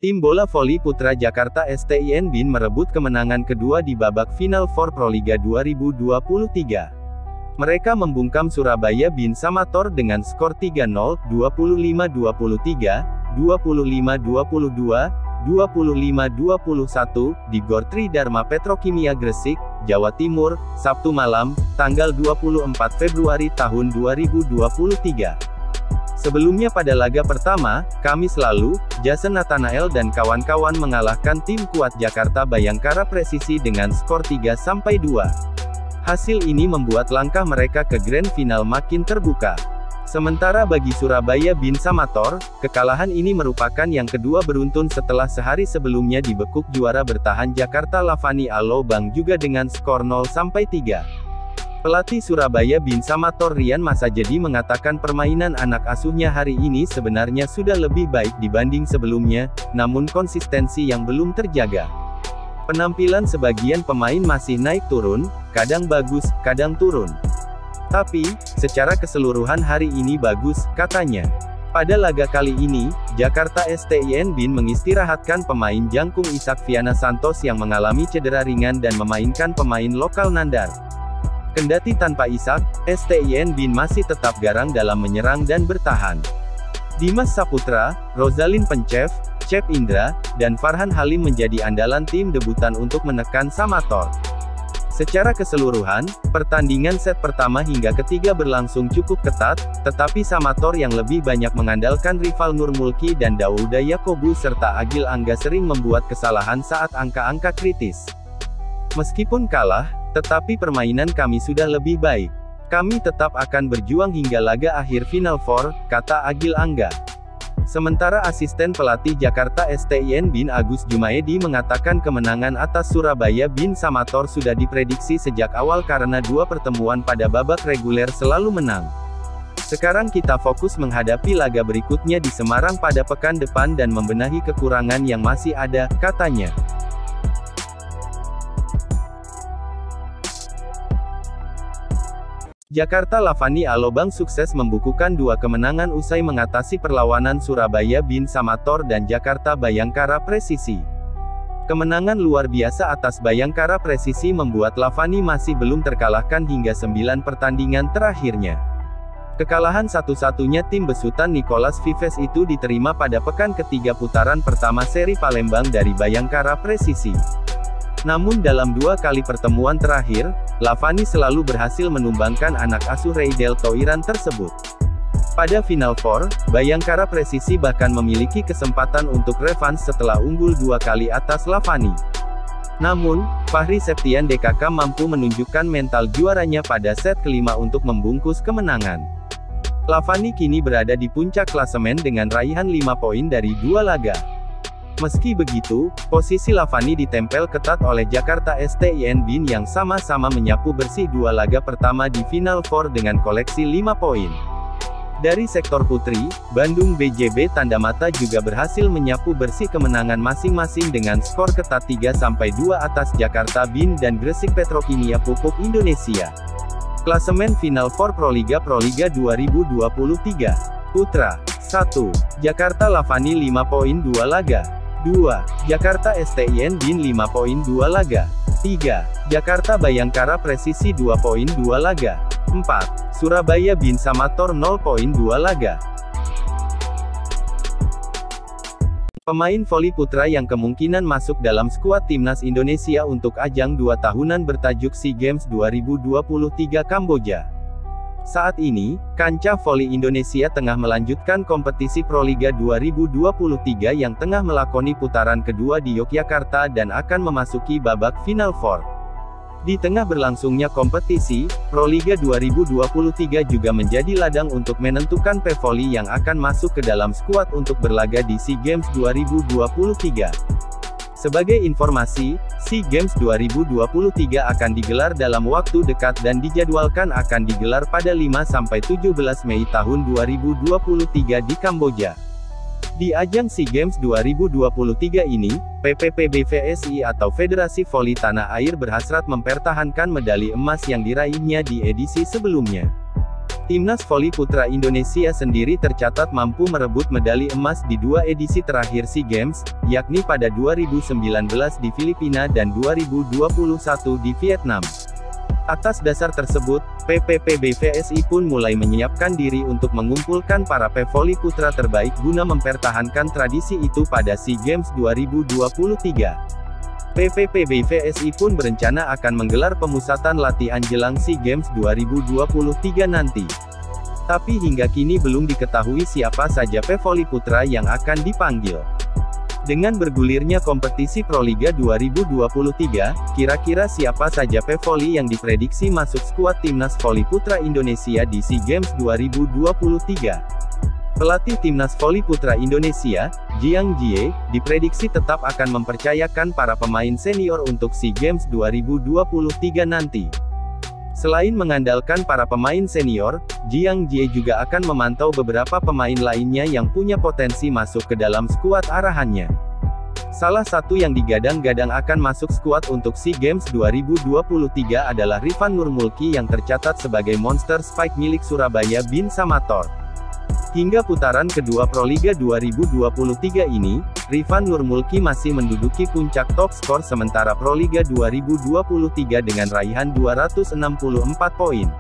Tim bola voli putra Jakarta STIN BIN merebut kemenangan kedua di babak final Four Proliga 2023. Mereka membungkam Surabaya BIN Samator dengan skor 3-0, 25-23, 25-22, 25-21, di Gor Tridharma Petrokimia Gresik, Jawa Timur, Sabtu malam, tanggal 24 Februari tahun 2023. Sebelumnya pada laga pertama, Kamis lalu, Jason Nathanael dan kawan-kawan mengalahkan tim kuat Jakarta Bayangkara Presisi dengan skor 3-2. Hasil ini membuat langkah mereka ke grand final makin terbuka. Sementara bagi Surabaya BIN Samator, kekalahan ini merupakan yang kedua beruntun setelah sehari sebelumnya dibekuk juara bertahan Jakarta Lavani Alobang juga dengan skor 0-3. Pelatih Surabaya BIN Samator Rian Masajedi mengatakan permainan anak asuhnya hari ini sebenarnya sudah lebih baik dibanding sebelumnya, namun konsistensi yang belum terjaga. Penampilan sebagian pemain masih naik turun, kadang bagus, kadang turun. Tapi, secara keseluruhan hari ini bagus, katanya. Pada laga kali ini, Jakarta STIN BIN mengistirahatkan pemain jangkung Ishak Viana Santos yang mengalami cedera ringan dan memainkan pemain lokal Nandar. Kendati tanpa Ishak, STIN BIN masih tetap garang dalam menyerang dan bertahan. Dimas Saputra, Rozalin Pencev, Cep Indra, dan Farhan Halim menjadi andalan tim debutan untuk menekan Samator. Secara keseluruhan, pertandingan set pertama hingga ketiga berlangsung cukup ketat, tetapi Samator yang lebih banyak mengandalkan rival Nur Mulki dan Dauda Yakobu serta Agil Angga sering membuat kesalahan saat angka-angka kritis. Meskipun kalah, tetapi permainan kami sudah lebih baik. Kami tetap akan berjuang hingga laga akhir Final Four, kata Agil Angga. Sementara asisten pelatih Jakarta STIN BIN Agus Jumaedi mengatakan kemenangan atas Surabaya BIN Samator sudah diprediksi sejak awal karena dua pertemuan pada babak reguler selalu menang. Sekarang kita fokus menghadapi laga berikutnya di Semarang pada pekan depan dan membenahi kekurangan yang masih ada, katanya. Jakarta Lavani Alobang sukses membukukan dua kemenangan usai mengatasi perlawanan Surabaya BIN Samator dan Jakarta Bayangkara Presisi. Kemenangan luar biasa atas Bayangkara Presisi membuat Lavani masih belum terkalahkan hingga 9 pertandingan terakhirnya. Kekalahan satu-satunya tim besutan Nicolas Vives itu diterima pada pekan ketiga putaran pertama seri Palembang dari Bayangkara Presisi. Namun dalam dua kali pertemuan terakhir, Lavani selalu berhasil menumbangkan anak asuh Reydel Toiran tersebut. Pada Final Four, Bayangkara Presisi bahkan memiliki kesempatan untuk revans setelah unggul dua kali atas Lavani. Namun, Fahri Septian DKK mampu menunjukkan mental juaranya pada set kelima untuk membungkus kemenangan. Lavani kini berada di puncak klasemen dengan raihan 5 poin dari 2 laga. Meski begitu, posisi Lavani ditempel ketat oleh Jakarta STIN BIN yang sama-sama menyapu bersih 2 laga pertama di Final Four dengan koleksi 5 poin. Dari sektor putri, Bandung BJB Tandamata juga berhasil menyapu bersih kemenangan masing-masing dengan skor ketat 3-2 atas Jakarta BIN dan Gresik Petrokimia Pupuk Indonesia. Klasemen Final Four Proliga 2023. Putra 1. Jakarta Lavani 5 poin 2 laga. 2. Jakarta STIN BIN 5 poin 2 laga. 3. Jakarta Bayangkara Presisi 2 poin 2 laga. 4. Surabaya BIN Samator 0 poin 2 laga. Pemain voli putra yang kemungkinan masuk dalam skuad timnas Indonesia untuk ajang 2 tahunan bertajuk SEA Games 2023 Kamboja. Saat ini, kancah voli Indonesia tengah melanjutkan kompetisi Proliga 2023 yang tengah melakoni putaran kedua di Yogyakarta dan akan memasuki babak Final Four. Di tengah berlangsungnya kompetisi, Proliga 2023 juga menjadi ladang untuk menentukan pevoli yang akan masuk ke dalam skuad untuk berlaga di SEA Games 2023. Sebagai informasi, SEA Games 2023 akan digelar dalam waktu dekat dan dijadwalkan akan digelar pada 5-17 Mei tahun 2023 di Kamboja. Di ajang SEA Games 2023 ini, PPPBVSI atau Federasi Voli Tanah Air berhasrat mempertahankan medali emas yang diraihnya di edisi sebelumnya. Timnas voli putra Indonesia sendiri tercatat mampu merebut medali emas di 2 edisi terakhir SEA Games, yakni pada 2019 di Filipina dan 2021 di Vietnam. Atas dasar tersebut, PPPB-VSI pun mulai menyiapkan diri untuk mengumpulkan para pevoli putra terbaik guna mempertahankan tradisi itu pada SEA Games 2023. PPPB-VSI pun berencana akan menggelar pemusatan latihan jelang SEA Games 2023 nanti. Tapi hingga kini belum diketahui siapa saja pevoli putra yang akan dipanggil. Dengan bergulirnya kompetisi Proliga 2023, kira-kira siapa saja pevoli yang diprediksi masuk skuad Timnas Voli Putra Indonesia di SEA Games 2023? Pelatih Timnas Voli Putra Indonesia, Jiang Jie, diprediksi tetap akan mempercayakan para pemain senior untuk SEA Games 2023 nanti. Selain mengandalkan para pemain senior, Jiang Jie juga akan memantau beberapa pemain lainnya yang punya potensi masuk ke dalam skuad arahannya. Salah satu yang digadang-gadang akan masuk skuad untuk SEA Games 2023 adalah Rifan Nurmulki yang tercatat sebagai monster spike milik Surabaya Bin Samator. Hingga putaran kedua Proliga 2023 ini, Rifan Nurmulki masih menduduki puncak top skor sementara Proliga 2023 dengan raihan 264 poin.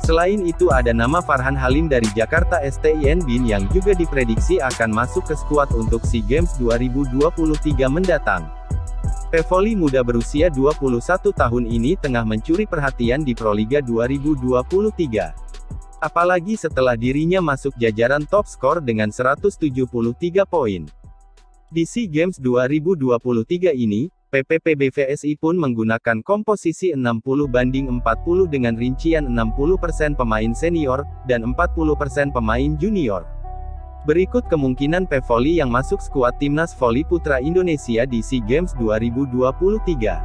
Selain itu ada nama Farhan Halim dari Jakarta STIN Bin yang juga diprediksi akan masuk ke skuad untuk SEA Games 2023 mendatang. Pevoli muda berusia 21 tahun ini tengah mencuri perhatian di Proliga 2023. Apalagi setelah dirinya masuk jajaran top skor dengan 173 poin. Di SEA Games 2023 ini, PPPB-VSI pun menggunakan komposisi 60/40 dengan rincian 60% pemain senior, dan 40% pemain junior. Berikut kemungkinan pevoli yang masuk skuad Timnas Voli Putra Indonesia di SEA Games 2023.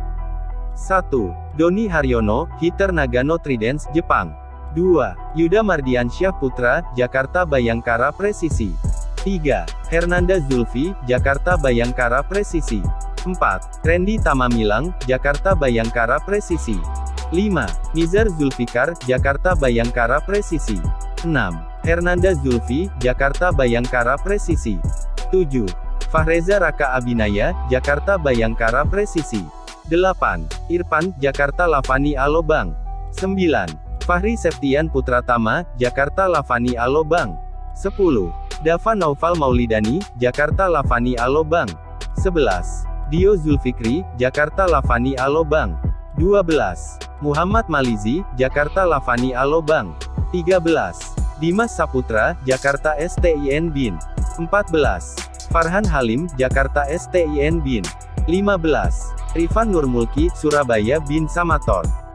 1. Doni Haryono, hitter Nagano Tridents, Jepang. 2. Yuda Mardiansyah Putra, Jakarta Bayangkara Presisi. 3. Hernanda Zulfi, Jakarta Bayangkara Presisi. 4. Randy Tamamilang, Jakarta Bayangkara Presisi. 5. Nizar Zulfikar, Jakarta Bayangkara Presisi. 6. Hernanda Zulfi, Jakarta Bayangkara Presisi. 7. Fahreza Raka Abinaya, Jakarta Bayangkara Presisi. 8. Irfan, Jakarta Lavani Alobang. 9. Fahri Septian Putratama, Jakarta Lavani Alobang. 10. Dava Naufal Maulidani, Jakarta Lavani Alobang. 11. Dio Zulfikri, Jakarta Lavani Alobang. 12. Muhammad Malizi, Jakarta Lavani Alobang. 13. Dimas Saputra, Jakarta STIN Bin. 14. Farhan Halim, Jakarta STIN Bin. 15. Rifan Nurmulki, Surabaya Bin Samator.